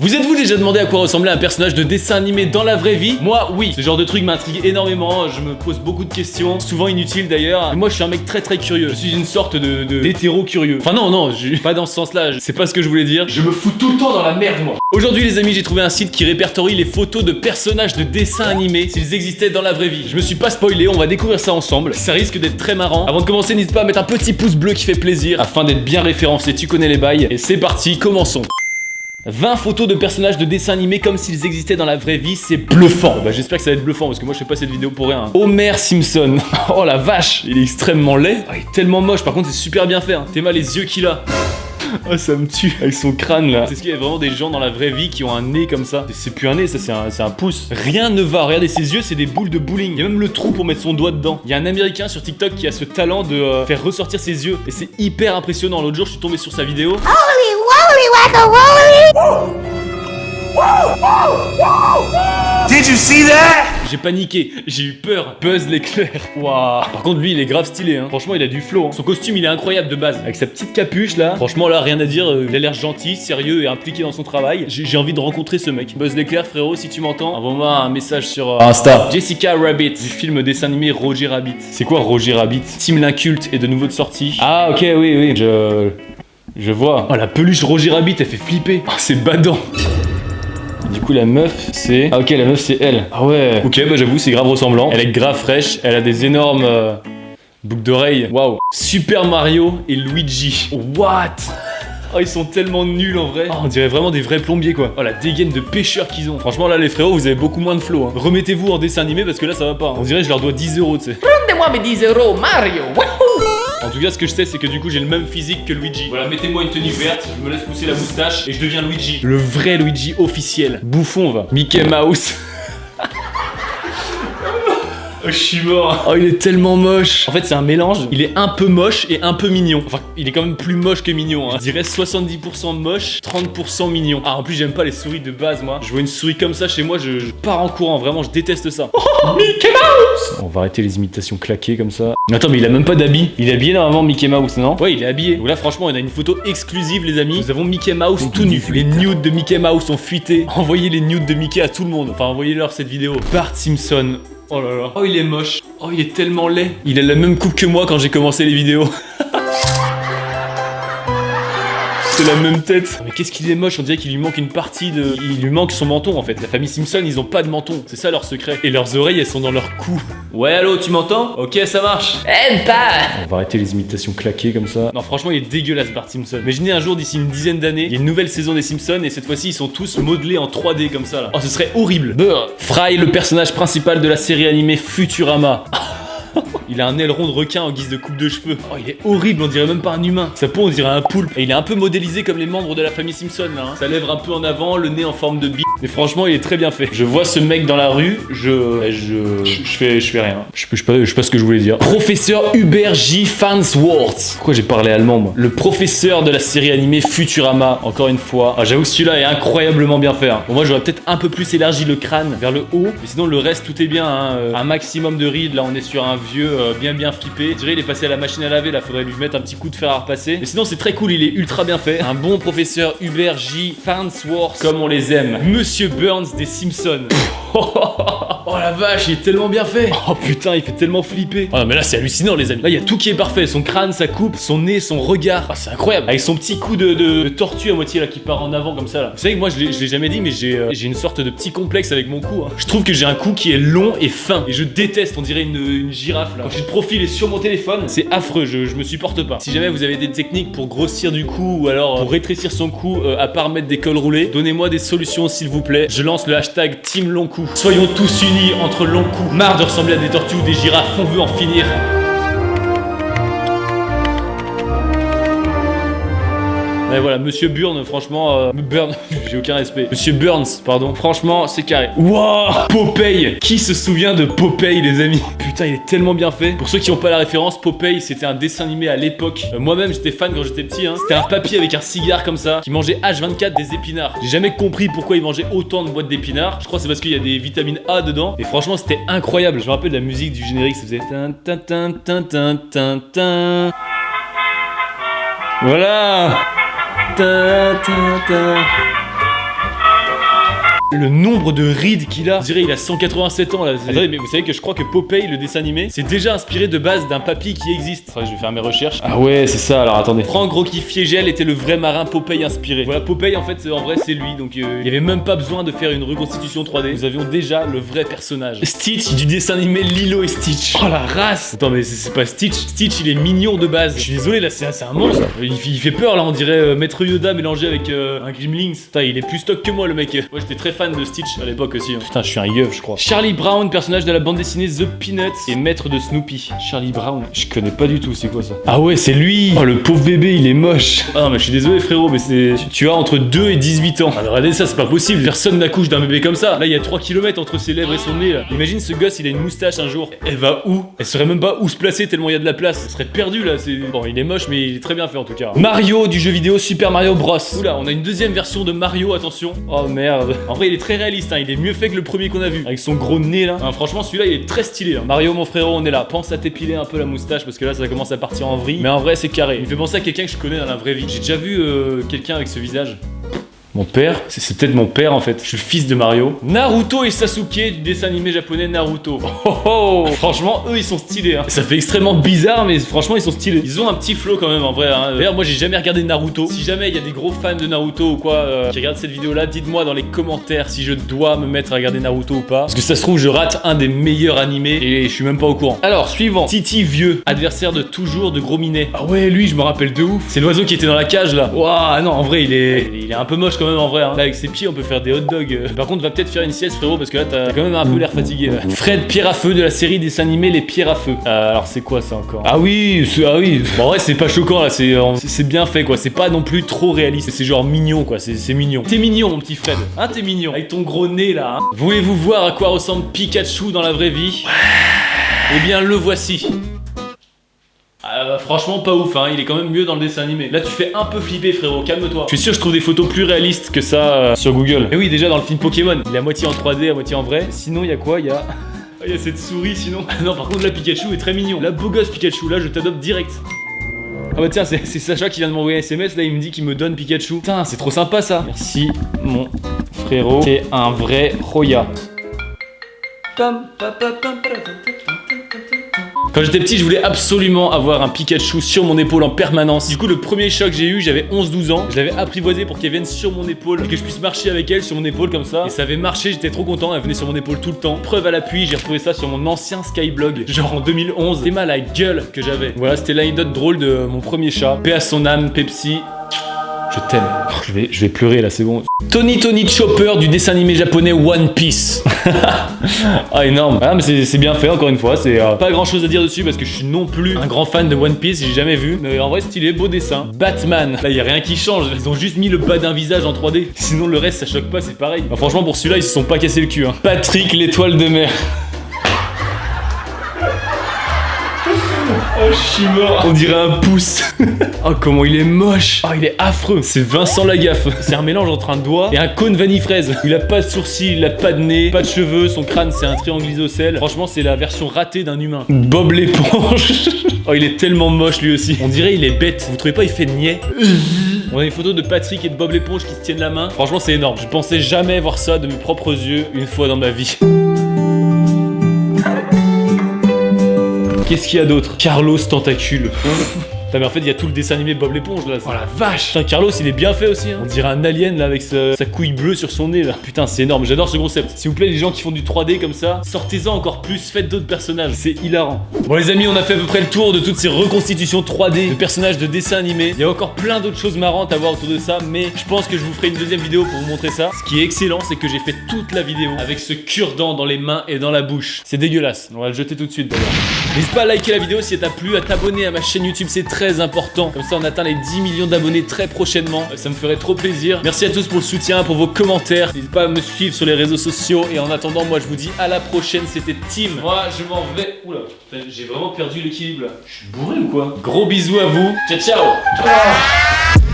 Vous êtes-vous déjà demandé à quoi ressemblait un personnage de dessin animé dans la vraie vie? Moi, oui. Ce genre de truc m'intrigue énormément, je me pose beaucoup de questions, souvent inutiles d'ailleurs. Moi, je suis un mec très curieux. Je suis une sorte d'hétéro curieux. Enfin non, pas dans ce sens-là, c'est pas ce que je voulais dire. Je me fous tout le temps dans la merde, moi. Aujourd'hui, les amis, j'ai trouvé un site qui répertorie les photos de personnages de dessins animés s'ils existaient dans la vraie vie. Je me suis pas spoilé, on va découvrir ça ensemble. Ça risque d'être très marrant. Avant de commencer, n'hésite pas à mettre un petit pouce bleu qui fait plaisir afin d'être bien référencé. Tu connais les bails. Et c'est parti, commençons. 20 photos de personnages de dessins animés comme s'ils existaient dans la vraie vie, c'est bluffant. Bah j'espère que ça va être bluffant parce que moi je fais pas cette vidéo pour rien. Homer Simpson. Oh la vache, il est extrêmement laid. Oh, il est tellement moche, par contre c'est super bien fait. T'es mal les yeux qu'il a. Oh ça me tue avec son crâne là. Est-ce qu'il y a vraiment des gens dans la vraie vie qui ont un nez comme ça? C'est plus un nez, ça c'est un pouce. Rien ne va, regardez ses yeux, c'est des boules de bowling. Il y a même le trou pour mettre son doigt dedans. Il y a un américain sur TikTok qui a ce talent de faire ressortir ses yeux. Et c'est hyper impressionnant. L'autre jour je suis tombé sur sa vidéo. Holy woly wacka woly! Did you see that? J'ai paniqué, j'ai eu peur. Buzz l'éclair. Waouh. Par contre lui il est grave stylé hein. Franchement il a du flow hein. Son costume il est incroyable de base. Avec sa petite capuche là. Franchement là rien à dire. Il a l'air gentil, sérieux et impliqué dans son travail. J'ai envie de rencontrer ce mec. Buzz l'éclair frérot si tu m'entends, envoie-moi un message sur Insta. Jessica Rabbit du film dessin animé Roger Rabbit. C'est quoi Roger Rabbit? Team l'Inculte est de nouveau de sortie. Ah ok oui. Je vois. Oh la peluche Roger Rabbit elle fait flipper. Oh c'est badant. Du coup la meuf c'est... Ah ok la meuf c'est elle. Ah ouais. Ok bah j'avoue c'est grave ressemblant. Elle est grave fraîche. Elle a des énormes boucles d'oreilles. Waouh. Super Mario et Luigi. What? Oh ils sont tellement nuls en vrai. Oh, on dirait vraiment des vrais plombiers quoi. Oh la dégaine de pêcheurs qu'ils ont. Franchement là les frérots vous avez beaucoup moins de flow hein. Remettez-vous en dessin animé parce que là ça va pas hein. On dirait que je leur dois 10 euros tu sais. Rendez-moi mes 10 euros, Mario! Wouhou! En tout cas ce que je sais c'est que du coup j'ai le même physique que Luigi. Voilà mettez-moi une tenue verte, je me laisse pousser la moustache et je deviens Luigi. Le vrai Luigi officiel. Bouffon va. Mickey Mouse. Oh, je suis mort. Oh, il est tellement moche. En fait, c'est un mélange. Il est un peu moche et un peu mignon. Enfin, il est quand même plus moche que mignon. Hein. Je dirais 70% moche, 30% mignon. Ah, en plus, j'aime pas les souris de base, moi. Je vois une souris comme ça chez moi, je pars en courant. Vraiment, je déteste ça. Oh, Mickey Mouse. On va arrêter les imitations claquées comme ça. Mais attends, mais il a même pas d'habit. Il est habillé normalement Mickey Mouse, non? Ouais, il est habillé. Donc là, franchement, on a une photo exclusive, les amis. Nous avons Mickey Mouse tout nu. Les nudes de Mickey Mouse ont fuité. Envoyez les nudes de Mickey à tout le monde. Enfin, envoyez-leur cette vidéo. Bart Simpson. Oh là là. Oh il est moche. Oh il est tellement laid. Il a la même coupe que moi quand j'ai commencé les vidéos. C'est la même tête. Mais qu'est-ce qu'il est moche, on dirait qu'il lui manque une partie de... Il lui manque son menton en fait. La famille Simpson ils ont pas de menton. C'est ça leur secret. Et leurs oreilles elles sont dans leur cou. Ouais allô tu m'entends? Ok ça marche. Aime pas! On va arrêter les imitations claquées comme ça. Non franchement il est dégueulasse Bart Simpson. Imaginez un jour d'ici une dizaine d'années, il y a une nouvelle saison des Simpsons et cette fois-ci ils sont tous modelés en 3D comme ça là. Oh ce serait horrible. Fry le personnage principal de la série animée Futurama. Il a un aileron de requin en guise de coupe de cheveux. Oh, il est horrible, on dirait même pas un humain. Sa peau, on dirait un poulpe. Et il est un peu modélisé comme les membres de la famille Simpson, là. Hein. Sa lèvre un peu en avant, le nez en forme de bille. Mais franchement, il est très bien fait. Je vois ce mec dans la rue, je fais rien. Je sais pas ce que je voulais dire. Professeur Hubert J. Farnsworth. Pourquoi j'ai parlé allemand, moi? Le professeur de la série animée Futurama, encore une fois. Ah, j'avoue que celui-là est incroyablement bien fait. Hein. Bon, moi, j'aurais peut-être un peu plus élargi le crâne vers le haut. Mais sinon, le reste, tout est bien. Hein. Un maximum de rides. Là, on est sur un vieux bien flippé. Je dirais il est passé à la machine à laver, là faudrait lui mettre un petit coup de fer à repasser. Mais sinon c'est très cool, il est ultra bien fait. Un bon professeur Hubert J. Farnsworth, comme on les aime. Monsieur Burns des Simpsons. Oh la vache, il est tellement bien fait. Oh putain, il fait tellement flipper. Oh non mais là c'est hallucinant les amis. Là il y a tout qui est parfait, son crâne, sa coupe, son nez, son regard. Ah c'est incroyable. Avec son petit coup de tortue à moitié là qui part en avant comme ça là. Vous savez que moi je l'ai jamais dit mais j'ai une sorte de petit complexe avec mon cou. Hein. Je trouve que j'ai un cou qui est long et fin. Et je déteste, on dirait une girafe là. Quand je suis de profil et sur mon téléphone, c'est affreux, je me supporte pas. Si jamais vous avez des techniques pour grossir du cou ou alors pour rétrécir son cou à part mettre des cols roulés, donnez-moi des solutions s'il vous plaît. Je lance le hashtag Team Long Cou. Soyons tous unis entre long cou. Marre de ressembler à des tortues ou des girafes, on veut en finir. Et voilà, Monsieur Burns, franchement, Burns, j'ai aucun respect. Monsieur Burns, pardon, franchement, c'est carré. Wouah, Popeye. Qui se souvient de Popeye, les amis? Putain, il est tellement bien fait. Pour ceux qui n'ont pas la référence, Popeye, c'était un dessin animé à l'époque. Moi-même, j'étais fan quand j'étais petit. Hein. C'était un papy avec un cigare comme ça, qui mangeait H24 des épinards. J'ai jamais compris pourquoi il mangeait autant de boîtes d'épinards. Je crois que c'est parce qu'il y a des vitamines A dedans. Et franchement, c'était incroyable. Je me rappelle de la musique du générique, ça faisait tin tin tin tin tin tin tin. Voilà. Ta, ta, ta. Le nombre de rides qu'il a, je dirais il a 187 ans là. Attendez, mais vous savez que je crois que Popeye, le dessin animé, c'est déjà inspiré de base d'un papy qui existe. Enfin, je vais faire mes recherches. Ah ouais, c'est ça, alors attendez. Franck Rocky Fiegel était le vrai marin Popeye inspiré. Voilà, Popeye en fait, en vrai c'est lui, donc il y avait même pas besoin de faire une reconstitution 3D. Nous avions déjà le vrai personnage. Stitch du dessin animé Lilo et Stitch. Oh la race. Attends, mais c'est pas Stitch. Stitch il est mignon de base. Je suis désolé là, c'est un monstre. Il fait peur là, on dirait Maître Yoda mélangé avec un Gremlins. Putain, il est plus stock que moi le mec. Moi j'étais très fan de Stitch à l'époque aussi. Hein. Putain, je suis un yeuf je crois. Charlie Brown, personnage de la bande dessinée The Peanuts et maître de Snoopy. Charlie Brown, je connais pas du tout, c'est quoi ça? Ah ouais, c'est lui. Oh le pauvre bébé, il est moche. Ah non mais je suis désolé frérot, mais c'est... Tu as entre 2 et 18 ans. Ah, regardez ça, c'est pas possible. Personne n'accouche d'un bébé comme ça. Là, il y a 3 km entre ses lèvres et son nez là. Imagine ce gosse, il a une moustache un jour. Elle va où? Elle saurait même pas où se placer tellement il y a de la place. Elle serait perdue là. Bon, il est moche, mais il est très bien fait en tout cas. Mario du jeu vidéo Super Mario Bros. Oula, on a une deuxième version de Mario, attention. Oh merde. En vrai, il est très réaliste, hein. Il est mieux fait que le premier qu'on a vu. Avec son gros nez là. Hein, franchement, celui-là, il est très stylé. Hein. Mario, mon frérot, on est là. Pense à t'épiler un peu la moustache parce que là, ça commence à partir en vrille. Mais en vrai, c'est carré. Il me fait penser à quelqu'un que je connais dans la vraie vie. J'ai déjà vu quelqu'un avec ce visage. Mon père, c'est peut-être mon père en fait. Je suis le fils de Mario. Naruto et Sasuke du dessin animé japonais Naruto. Oh, oh, oh. Franchement, eux ils sont stylés. Hein. Ça fait extrêmement bizarre, mais franchement ils sont stylés. Ils ont un petit flow quand même en vrai. Hein. D'ailleurs, moi j'ai jamais regardé Naruto. Si jamais il y a des gros fans de Naruto ou quoi qui regardent cette vidéo-là, dites-moi dans les commentaires si je dois me mettre à regarder Naruto ou pas. Parce que ça se trouve, je rate un des meilleurs animés et je suis même pas au courant. Alors, suivant. Titi Vieux, adversaire de toujours de Gros Minet. Ah ouais, lui, je me rappelle de ouf. C'est l'oiseau qui était dans la cage là. Waouh, non, en vrai, il est un peu moche quand même en vrai. Hein. Là, avec ses pieds, on peut faire des hot dogs. Par contre, va peut-être faire une sieste, frérot, parce que là, t'as quand même un peu l'air fatigué. Là. Fred Pierre à Feu de la série dessin animé Les Pierres à Feu. Alors, c'est quoi ça encore? Ah oui. Bon, en vrai, c'est pas choquant là. C'est bien fait quoi. C'est pas non plus trop réaliste. C'est genre mignon quoi. C'est mignon. T'es mignon, mon petit Fred. Hein, t'es mignon. Avec ton gros nez là. Hein. Voulez-vous voir à quoi ressemble Pikachu dans la vraie vie? Eh bien, le voici. Franchement pas ouf hein, il est quand même mieux dans le dessin animé. Là tu fais un peu flipper frérot, calme-toi. Je suis sûr que je trouve des photos plus réalistes que ça sur Google. Et oui déjà dans le film Pokémon, il est à moitié en 3D, à moitié en vrai. Sinon il y a quoi? Il y a cette souris sinon. Non par contre là Pikachu est très mignon. Là beau gosse Pikachu, là je t'adopte direct. Ah bah tiens c'est Sacha qui vient de m'envoyer un SMS, là il me dit qu'il me donne Pikachu. Putain c'est trop sympa ça. Merci mon frérot, t'es un vrai Roya. Quand j'étais petit, je voulais absolument avoir un Pikachu sur mon épaule en permanence. Du coup, le premier chat que j'ai eu, j'avais 11-12 ans. Je l'avais apprivoisé pour qu'elle vienne sur mon épaule et que je puisse marcher avec elle sur mon épaule comme ça. Et ça avait marché, j'étais trop content. Elle venait sur mon épaule tout le temps. Preuve à l'appui, j'ai retrouvé ça sur mon ancien Skyblog, genre en 2011. C'était mal à la gueule que j'avais. Voilà, c'était l'anecdote drôle de mon premier chat. Paix à son âme, Pepsi. Je t'aime. Je vais pleurer là, c'est bon. Tony Chopper du dessin animé japonais One Piece. Ah énorme. Ah mais c'est bien fait encore une fois. C'est pas grand chose à dire dessus parce que je suis non plus un grand fan de One Piece. J'ai jamais vu. Mais en vrai stylé, beau dessin. Batman. Là y a rien qui change. Ils ont juste mis le bas d'un visage en 3D. Sinon le reste ça choque pas, c'est pareil. Enfin, franchement pour celui-là ils se sont pas cassé le cul. Hein. Patrick l'étoile de mer. Oh, je suis mort. On dirait un pouce. Oh, comment il est moche. Oh, il est affreux. C'est Vincent Lagaffe. C'est un mélange entre un doigt et un cône vanille fraise. Il a pas de sourcils, il a pas de nez, pas de cheveux. Son crâne, c'est un triangle isocèle. Franchement, c'est la version ratée d'un humain. Bob l'éponge. Oh, il est tellement moche lui aussi. On dirait il est bête. Vous trouvez pas, il fait niais? On a une photo de Patrick et de Bob l'éponge qui se tiennent la main. Franchement, c'est énorme. Je pensais jamais voir ça de mes propres yeux une fois dans ma vie. Qu'est-ce qu'il y a d'autre? Carlos Tentacule. Putain, mais en fait, il y a tout le dessin animé Bob l'éponge là. Oh la vache! Putain, Carlos, il est bien fait aussi. Hein. On dirait un alien là avec sa couille bleue sur son nez là. Putain, c'est énorme. J'adore ce concept. S'il vous plaît, les gens qui font du 3D comme ça, sortez-en encore plus. Faites d'autres personnages. C'est hilarant. Bon, les amis, on a fait à peu près le tour de toutes ces reconstitutions 3D de personnages de dessins animés. Il y a encore plein d'autres choses marrantes à voir autour de ça, mais je pense que je vous ferai une deuxième vidéo pour vous montrer ça. Ce qui est excellent, c'est que j'ai fait toute la vidéo avec ce cure-dent dans les mains et dans la bouche. C'est dégueulasse. On va le jeter tout de suite d'ailleurs. N'hésite pas à liker la vidéo si elle t'a plu, à t'abonner à ma chaîne YouTube, c'est très important. Comme ça, on atteint les 10 millions d'abonnés très prochainement. Ça me ferait trop plaisir. Merci à tous pour le soutien, pour vos commentaires. N'hésitez pas à me suivre sur les réseaux sociaux. Et en attendant, moi, je vous dis à la prochaine. C'était Tim. Moi, je m'en vais. Oula, j'ai vraiment perdu l'équilibre là. Je suis bourré ou quoi? Gros bisous à vous. Ciao, ciao.